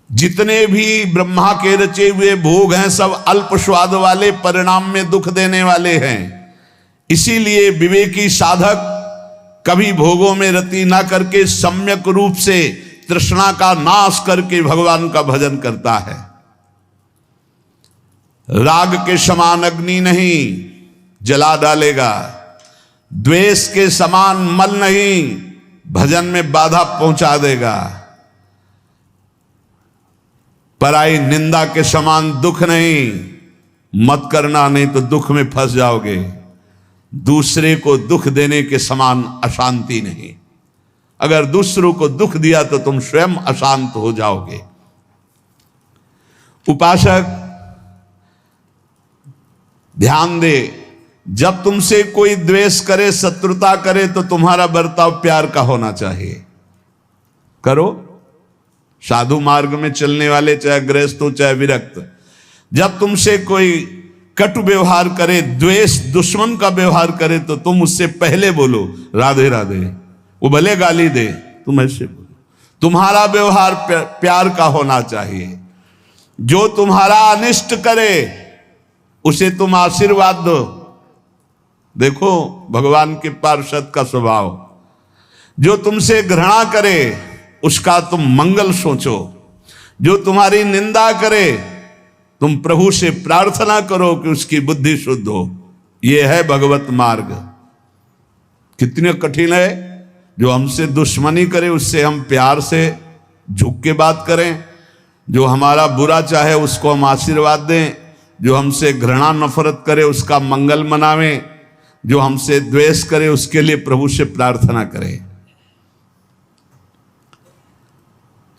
जितने भी ब्रह्मा के रचे हुए भोग हैं सब अल्प स्वाद वाले, परिणाम में दुख देने वाले हैं। इसीलिए विवेकी साधक कभी भोगों में रति ना करके सम्यक रूप से तृष्णा का नाश करके भगवान का भजन करता है। राग के समान अग्नि नहीं, जला डालेगा। द्वेष के समान मल नहीं, भजन में बाधा पहुंचा देगा। पराई निंदा के समान दुख नहीं, मत करना, नहीं तो दुख में फंस जाओगे। दूसरे को दुख देने के समान अशांति नहीं। अगर दूसरों को दुख दिया तो तुम स्वयं अशांत हो जाओगे। उपासक ध्यान दे, जब तुमसे कोई द्वेष करे, शत्रुता करे, तो तुम्हारा बर्ताव प्यार का होना चाहिए। करो। साधु मार्ग में चलने वाले, चाहे गृहस्थ हो चाहे विरक्त, जब तुमसे कोई कटु व्यवहार करे, द्वेष दुश्मन का व्यवहार करे, तो तुम उससे पहले बोलो राधे राधे। वो भले गाली दे, तुम ऐसे बोलो। तुम्हारा व्यवहार प्यार का होना चाहिए। जो तुम्हारा अनिष्ट करे उसे तुम आशीर्वाद दो। देखो भगवान के पार्षद का स्वभाव। जो तुमसे घृणा करे उसका तुम मंगल सोचो। जो तुम्हारी निंदा करे तुम प्रभु से प्रार्थना करो कि उसकी बुद्धि शुद्ध हो। यह है भगवत मार्ग। कितने कठिन है। जो हमसे दुश्मनी करे उससे हम प्यार से झुक के बात करें। जो हमारा बुरा चाहे उसको हम आशीर्वाद दें। जो हमसे घृणा नफरत करे उसका मंगल मनावें। जो हमसे द्वेष करे उसके लिए प्रभु से प्रार्थना करें।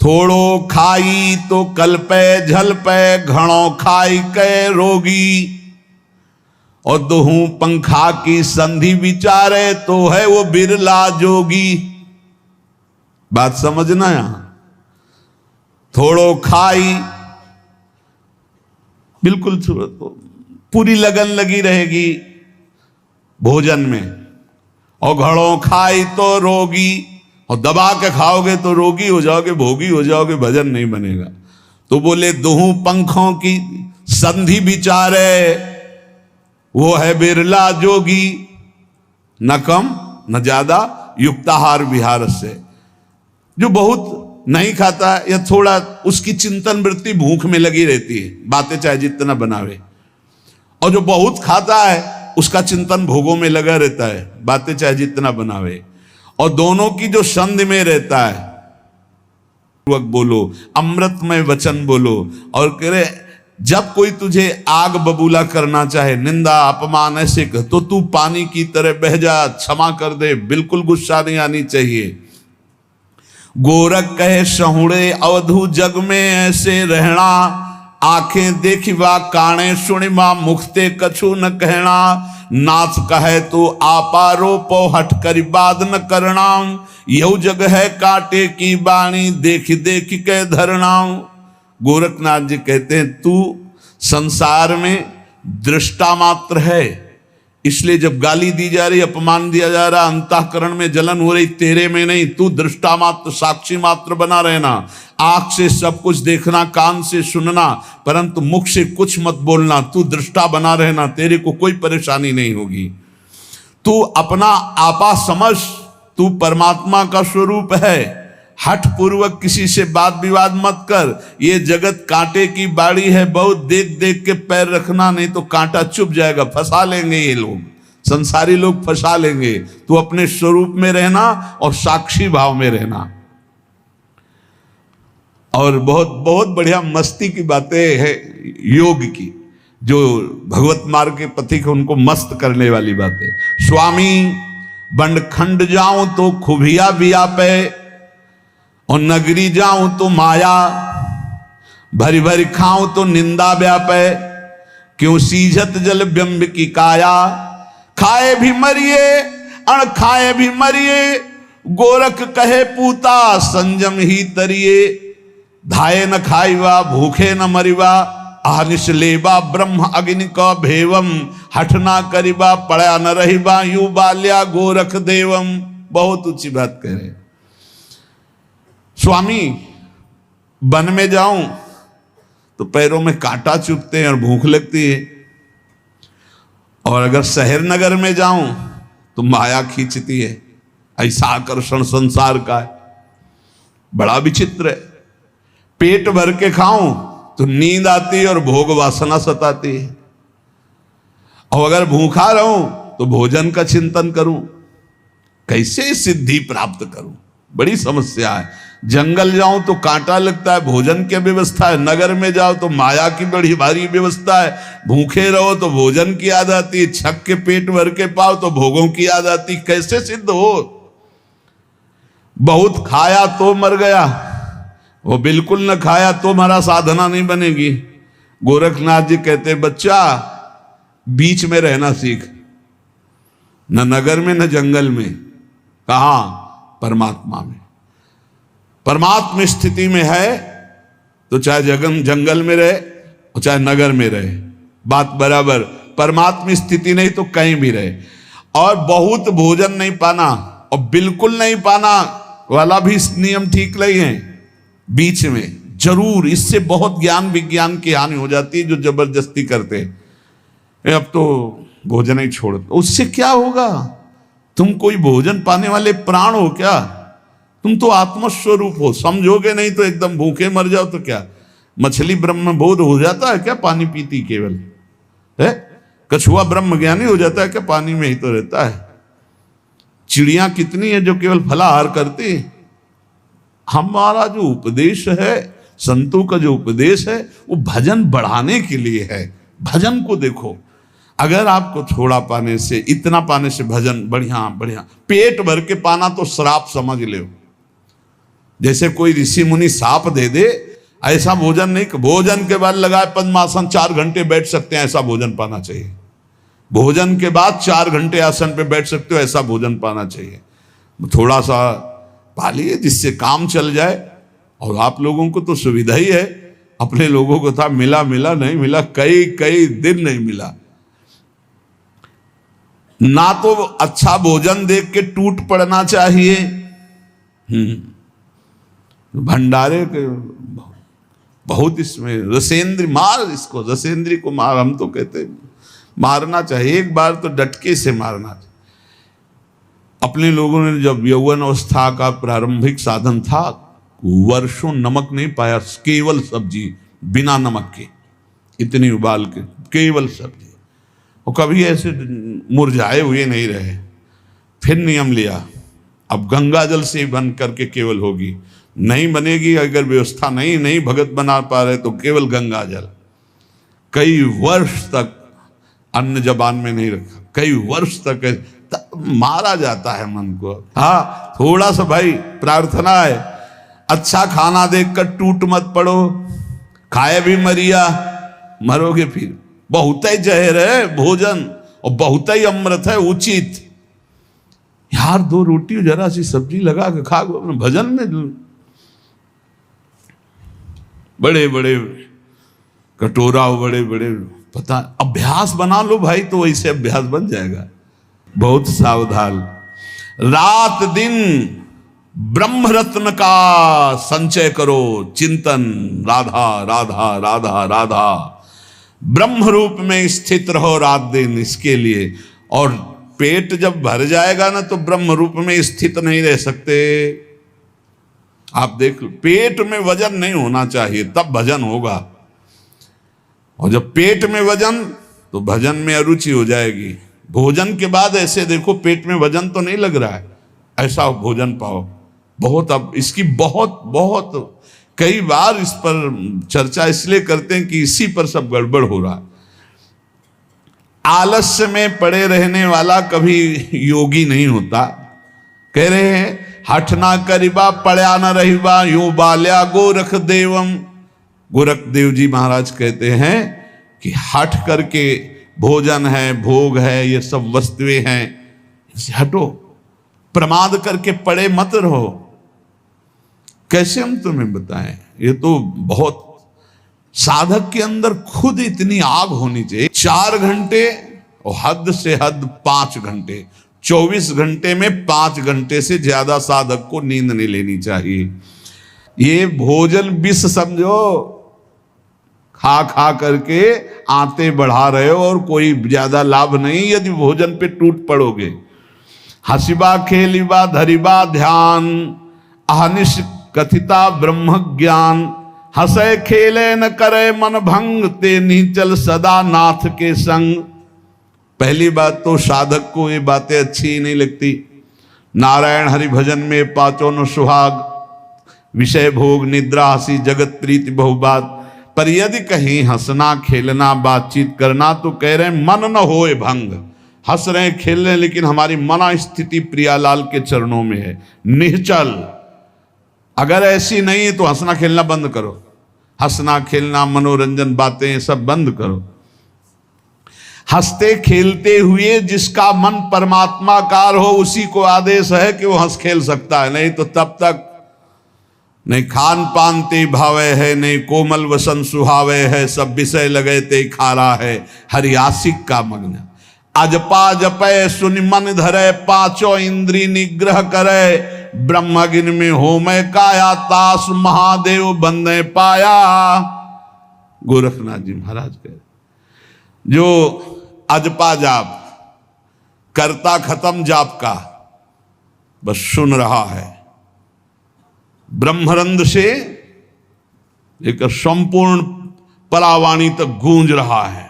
थोड़ो खाई तो कल्पे झलपे, घणो खाई के रोगी। और दोहू पंखा की संधि विचारे, तो है वो बिरला जोगी। बात समझना यहां। थोड़ो खाई, बिल्कुल पूरी लगन लगी रहेगी भोजन में। और घड़ों खाई तो रोगी, और दबा के खाओगे तो रोगी हो जाओगे, भोगी हो जाओगे, भजन नहीं बनेगा। तो बोले दोहू पंखों की संधि विचारे, वो है बिरला जोगी। न कम न ज्यादा, युक्ताहार विहार से। जो बहुत नहीं खाता या थोड़ा, उसकी चिंतन वृत्ति भूख में लगी रहती है, बातें चाहे जितना बनावे। और जो बहुत खाता है उसका चिंतन भोगों में लगा रहता है, बातें चाहे जितना बनावे। और दोनों की जो संधि में रहता है, बोलो अमृतमय वचन बोलो। और कह रहे जब कोई तुझे आग बबूला करना चाहे, निंदा अपमान ऐसे कर, तो तू पानी की तरह बह जा, क्षमा कर दे। बिल्कुल गुस्सा नहीं आनी चाहिए। गोरख कहे सहुड़े अवधु, जग में ऐसे रहना। आंखें देखिबा काने सुनिबा, मुखते कछु न कहना। नाथ कहे तो आपा रोपो, हट करी बात न करना। यह जग है कांटे की बाणी, देख देख के धरना। गोरखनाथ जी कहते हैं तू संसार में दृष्टा मात्र है। इसलिए जब गाली दी जा रही, अपमान दिया जा रहा, अंतःकरण में जलन हो रही, तेरे में नहीं। तू दृष्टा मात्र, साक्षी मात्र बना रहना। आंख से सब कुछ देखना, कान से सुनना, परंतु मुख से कुछ मत बोलना। तू दृष्टा बना रहना, तेरे को कोई परेशानी नहीं होगी। तू अपना आपा समझ, तू परमात्मा का स्वरूप है। हठ पूर्वक किसी से बात विवाद मत कर। ये जगत कांटे की बाड़ी है, बहुत देख देख के पैर रखना, नहीं तो कांटा चुभ जाएगा। फंसा लेंगे ये लोग, संसारी लोग फंसा लेंगे। तू अपने स्वरूप में रहना और साक्षी भाव में रहना। और बहुत बहुत बढ़िया मस्ती की बातें है योग की, जो भगवत मार्ग के पथिक है उनको मस्त करने वाली बातें। स्वामी बंडखंड जाऊं तो खुबिया व्यापे, और नगरी जाऊं तो माया। भरी भरी खाऊं तो निंदा व्यापे, क्यों सीझत जल बिंब की काया। खाए भी मरिए अण खाए भी मरिए, गोरख कहे पूता संजम ही तरिए। धाये न खाईवा भूखे न मरिवा, आहनिश लेबा ब्रह्म अग्नि का भेवम। हठ ना करिबा पड़ा न रहिबा, यू बाल्या गोरख देवम। बहुत ऊंची बात कह रहे स्वामी। वन में जाऊं तो पैरों में कांटा चुभते हैं और भूख लगती है, और अगर शहर नगर में जाऊं तो माया खींचती है। ऐसा आकर्षण संसार का है, बड़ा विचित्र है। पेट भर के खाऊं तो नींद आती है और भोग वासना सताती है, और अगर भूखा रहूं तो भोजन का चिंतन करूं, कैसे सिद्धि प्राप्त करूं, बड़ी समस्या है। जंगल जाऊं तो कांटा लगता है, भोजन की व्यवस्था है। नगर में जाओ तो माया की बड़ी भारी व्यवस्था है। भूखे रहो तो भोजन की याद आती, छक के पेट भर के पाओ तो भोगों की याद आती। कैसे सिद्ध हो? बहुत खाया तो मर गया, वो बिल्कुल न खाया तो हमारा साधना नहीं बनेगी। गोरखनाथ जी कहते बच्चा बीच में रहना सीख, न नगर में न जंगल में। कहां? परमात्मा में। परमात्मा स्थिति में है तो चाहे जंगल में रहे और चाहे नगर में रहे, बात बराबर। परमात्मा स्थिति नहीं तो कहीं भी रहे। और बहुत भोजन नहीं पाना और बिल्कुल नहीं पाना वाला भी नियम ठीक नहीं है, बीच में जरूर। इससे बहुत ज्ञान विज्ञान की हानि हो जाती है जो जबरदस्ती करते हैं। अब तो भोजन ही छोड़, उससे क्या होगा? तुम कोई भोजन पाने वाले प्राण हो क्या? तुम तो आत्मस्वरूप हो। समझोगे नहीं तो एकदम भूखे मर जाओ तो क्या? मछली ब्रह्म बोध हो जाता है क्या पानी पीती केवल है? कछुआ ब्रह्म ज्ञानी हो जाता है क्या? पानी में ही तो रहता है। चिड़िया कितनी है जो केवल फलाहार करती। हमारा जो उपदेश है, संतों का जो उपदेश है, वो भजन बढ़ाने के लिए है। भजन को देखो, अगर आपको थोड़ा पाने से, इतना पाने से भजन बढ़िया बढ़िया, पेट भर के पाना तो श्राप समझ लो। जैसे कोई ऋषि मुनि साप दे दे, ऐसा भोजन नहीं। भोजन के बाद लगाए पद्मासन 4 घंटे बैठ सकते हैं, ऐसा भोजन पाना चाहिए। भोजन के बाद 4 घंटे आसन पे बैठ सकते हो, ऐसा भोजन पाना चाहिए। थोड़ा सा पा लिए जिससे काम चल जाए। और आप लोगों को तो सुविधा ही है, अपने लोगों को था मिला मिला नहीं मिला, कई कई दिन नहीं मिला ना। तो अच्छा भोजन देख के टूट पड़ना चाहिए। भंडारे के बहुत इसमें रसेंद्र मार, इसको रसेंद्री को मार, हम तो कहते मारना चाहिए। एक बार तो डटके से मारना चाहिए। अपने लोगों ने जब यौवन अवस्था का प्रारंभिक साधन था, वर्षों नमक नहीं पाया, केवल सब्जी बिना नमक के, इतनी उबाल के केवल सब्जी, और कभी ऐसे मुरझाए हुए नहीं रहे। फिर नियम लिया, अब गंगा जल से बन करके केवल होगी, नहीं बनेगी अगर व्यवस्था नहीं भगत बना पा रहे तो केवल गंगा जल। कई वर्ष तक अन्न जबान में नहीं रखा, कई वर्ष तक मारा जाता है मन को। हाँ, थोड़ा सा भाई प्रार्थना है, अच्छा खाना देखकर टूट मत पड़ो। खाए भी मरिया, मरोगे फिर। बहुत ही जहर है भोजन और बहुत ही अमृत है उचित। यार 2 रोटी जरा सी सब्जी लगा के खा, भजन में बड़े बड़े कटोरा, बड़े बड़े पता, अभ्यास बना लो भाई, तो वैसे अभ्यास बन जाएगा। बहुत सावधान। रात दिन ब्रह्म रत्न का संचय करो, चिंतन राधा राधा राधा राधा, ब्रह्म रूप में स्थित रहो रात दिन इसके लिए। और पेट जब भर जाएगा ना तो ब्रह्म रूप में स्थित नहीं रह सकते। आप देख लो, पेट में वजन नहीं होना चाहिए तब भजन होगा, और जब पेट में वजन तो भजन में अरुचि हो जाएगी। भोजन के बाद ऐसे देखो पेट में वजन तो नहीं लग रहा है, ऐसा भोजन पाओ। बहुत, अब इसकी बहुत बहुत कई बार इस पर चर्चा इसलिए करते हैं कि इसी पर सब गड़बड़ हो रहा है। आलस्य में पड़े रहने वाला कभी योगी नहीं होता। कह रहे हैं हठ ना करिबा पड़ा न रहिबा, यूं बाल्या गोरख देवम। गोरख देव जी महाराज कहते हैं कि हठ करके भोजन है, भोग है, ये सब वस्तुएं हैं, इनसे हटो, प्रमाद करके पड़े मत रहो। कैसे हम तुम्हें बताएं, ये तो बहुत साधक के अंदर खुद इतनी आग होनी चाहिए। 4 घंटे और हद से हद 5 घंटे, 24 घंटे में 5 घंटे से ज्यादा साधक को नींद नहीं लेनी चाहिए। ये भोजन विष समझो, खा खा करके आते बढ़ा रहे हो और कोई ज्यादा लाभ नहीं यदि भोजन पे टूट पड़ोगे। हसिबा खेलिबा धरिबा ध्यान, अहनिश कथिता ब्रह्म ज्ञान, हंसे खेले न करे मन भंग, ते नीचल सदा नाथ के संग। पहली बात तो साधक को ये बातें अच्छी ही नहीं लगती। नारायण हरि भजन में पांचों न सुहाग, विषय भोग निद्रा हंसी जगत प्रीति बहुबात। पर यदि कहीं हंसना खेलना बातचीत करना तो कह रहे हैं मन न होए भंग। हंस रहे खेल रहे लेकिन हमारी मना स्थिति प्रियालाल के चरणों में है, निश्चल। अगर ऐसी नहीं है तो हंसना खेलना बंद करो, हंसना खेलना मनोरंजन बातें सब बंद करो। हंसते खेलते हुए जिसका मन परमात्माकार हो उसी को आदेश है कि वो हंस खेल सकता है, नहीं तो तब तक नहीं खान पान ते भावे है, नहीं कोमल वसन सुहावे है, सब विषय लगे ते खारा है, हरियासिक का मग्न। अजपा जपे सुनि मन धरे, पांचों इंद्री निग्रह करे, ब्रह्मगिन में होमे काया, तास महादेव बंदे पाया। गोरखनाथ जी महाराज कह जो अजपा जाप करता खत्म जाप का बस सुन रहा है, ब्रह्मरंध से एक संपूर्ण परावाणी तक गूंज रहा है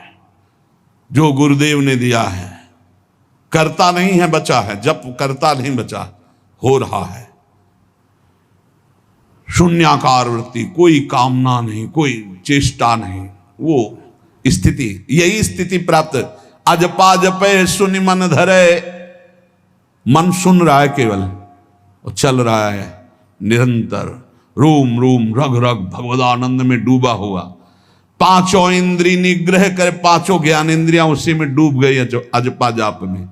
जो गुरुदेव ने दिया है। करता नहीं है बचा है, जप करता नहीं बचा, हो रहा है। शून्याकार वृत्ति, कोई कामना नहीं, कोई चेष्टा नहीं, वो स्थिति, यही स्थिति प्राप्त। अजपा जपे सुनि मन धरे, मन सुन रहा है केवल और चल रहा है निरंतर, रूम रूम रग रग भगवदानंद में डूबा हुआ। पांचों इंद्री निग्रह करे, पांचों ज्ञान इंद्रियां उसी में डूब गई अजपा जाप में।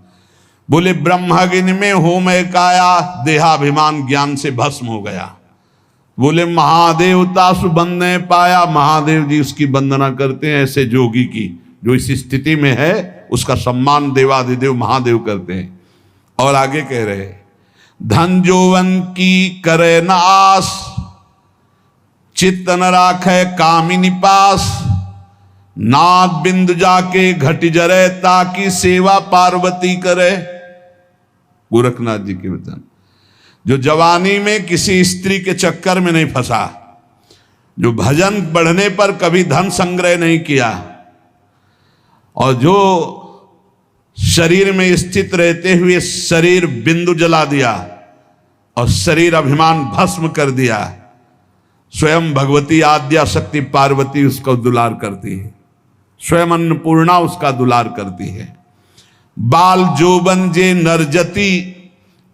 बोले ब्रह्मगिन में होमय काया, देहाभिमान ज्ञान से भस्म हो गया। बोले महादेवता सुबंदे पाया, महादेव जी उसकी वंदना करते हैं ऐसे जोगी की जो इस स्थिति में है, उसका सम्मान देवाधिदेव महादेव करते हैं। और आगे कह रहे धन जोवन की करे न आस, चित्त न राखे कामिनी पास, नाथ बिंद जाके घट जरे, ताकि सेवा पार्वती करे। गोरखनाथ जी के वचन। जो जवानी में किसी स्त्री के चक्कर में नहीं फंसा, जो भजन बढ़ने पर कभी धन संग्रह नहीं किया, और जो शरीर में स्थित रहते हुए शरीर बिंदु जला दिया और शरीर अभिमान भस्म कर दिया, स्वयं भगवती आद्या शक्ति पार्वती उसका दुलार करती है, स्वयं अन्नपूर्णा उसका दुलार करती है। बाल जोबन जे नरजती,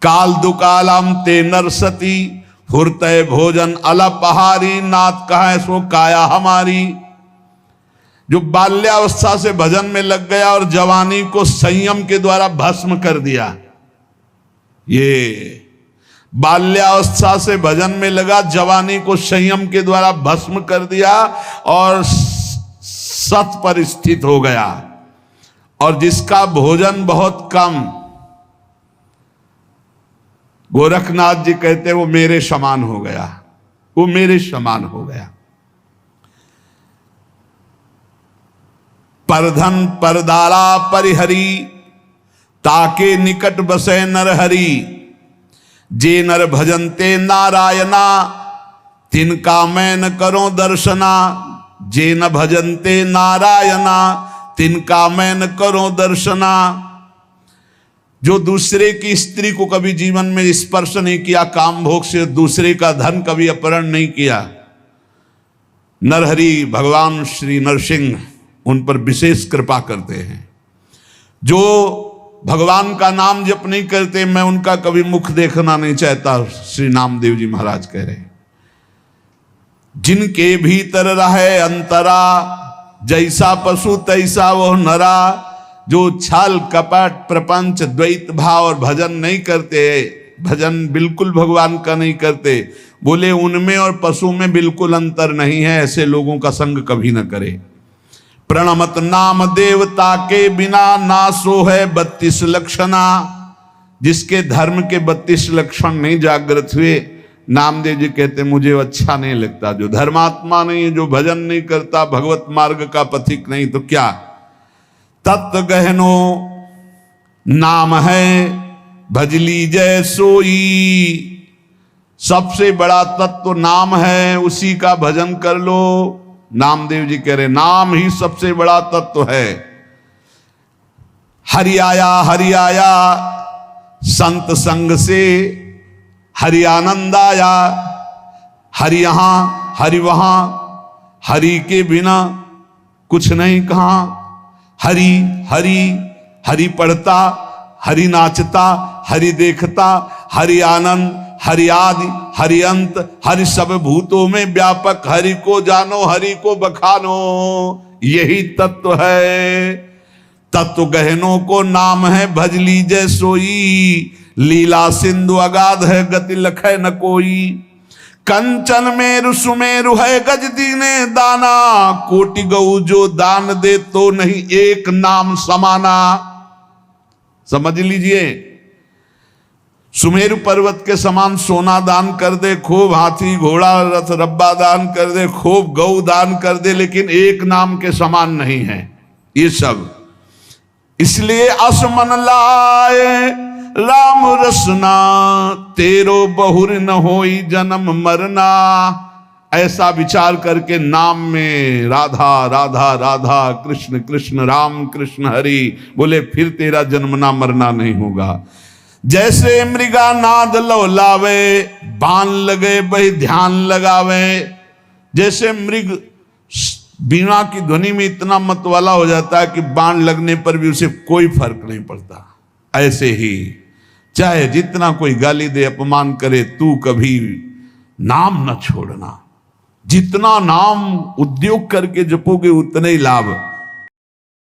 काल दुकालम ते नरसती, फुरते भोजन अलपहारी, नाथ कहा सो काया हमारी। जो बाल्यावस्था से भजन में लग गया और जवानी को संयम के द्वारा भस्म कर दिया, ये बाल्यावस्था से भजन में लगा, जवानी को संयम के द्वारा भस्म कर दिया और सत पर स्थित हो गया। और जिसका भोजन बहुत कम, गोरखनाथ जी कहते वो मेरे समान हो गया, वो मेरे समान हो गया। परधन परदारा परिहरी, ताके निकट बसे नरहरि, जे नर भजनते नारायणा, तिनका मैं न करो दर्शना। जे न भजनते नारायणा, तिनका मैं न करो दर्शना। जो दूसरे की स्त्री को कभी जीवन में स्पर्श नहीं किया, काम भोग से दूसरे का धन कभी अपहरण नहीं किया, नरहरि भगवान श्री नरसिंह उन पर विशेष कृपा करते हैं। जो भगवान का नाम जप नहीं करते, मैं उनका कभी मुख देखना नहीं चाहता, श्री नामदेव जी महाराज कह रहे हैं। जिनके भीतर रहे अंतरा, जैसा पशु तैसा वह नरा। जो छल कपट प्रपंच द्वैत भाव और भजन नहीं करते, भजन बिल्कुल भगवान का नहीं करते, बोले उनमें और पशु में बिल्कुल अंतर नहीं है, ऐसे लोगों का संग कभी न करे। प्रणमत नाम देवता के बिना, ना सो है 32 लक्षणा। जिसके धर्म के 32 लक्षण नहीं जागृत हुए, नामदेव जी कहते मुझे अच्छा नहीं लगता, जो धर्मात्मा नहीं है, जो भजन नहीं करता, भगवत मार्ग का पथिक नहीं, तो क्या तत्व गहनो नाम है भजली जय सोई। सबसे बड़ा तत्व नाम है, उसी का भजन कर लो। नामदेव जी कह रहे नाम ही सबसे बड़ा तत्व है। हरि आया संत संग से, हरि आनंद आया, हरि यहां हरि वहां, हरि के बिना कुछ नहीं कहा। हरि हरि हरि पढ़ता, हरि नाचता, हरि देखता, हरि आनंद, हरि आदि, हरि अंत, हरि सब भूतों में व्यापक, हरि को जानो, हरि को बखानो, यही तत्व है। तत्व गहनों को नाम है भज लीजय सोई। लीला सिंधु अगाध है गति लखै न कोई। कंचन मेरु सुमेरु है गज दीने दाना। कोटि गऊ जो दान दे तो नहीं एक नाम समाना। समझ लीजिए, सुमेरु पर्वत के समान सोना दान कर दे, खूब हाथी घोड़ा रथ रब्बा दान कर दे, खूब गऊ दान कर दे, लेकिन एक नाम के समान नहीं है ये सब। इसलिए असमन लाए राम रसना, तेरो बहुर न होई जन्म मरना। ऐसा विचार करके नाम में राधा राधा राधा, कृष्ण कृष्ण राम कृष्ण हरि बोले, फिर तेरा जन्मना मरना नहीं होगा। जैसे मृगा नाद लौलावे, बाण लगे बही ध्यान लगावे। जैसे मृग बीणा की ध्वनि में इतना मतवाला हो जाता है कि बाण लगने पर भी उसे कोई फर्क नहीं पड़ता, ऐसे ही चाहे जितना कोई गाली दे, अपमान करे, तू कभी नाम न छोड़ना। जितना नाम उद्योग करके जपोगे उतने ही लाभ।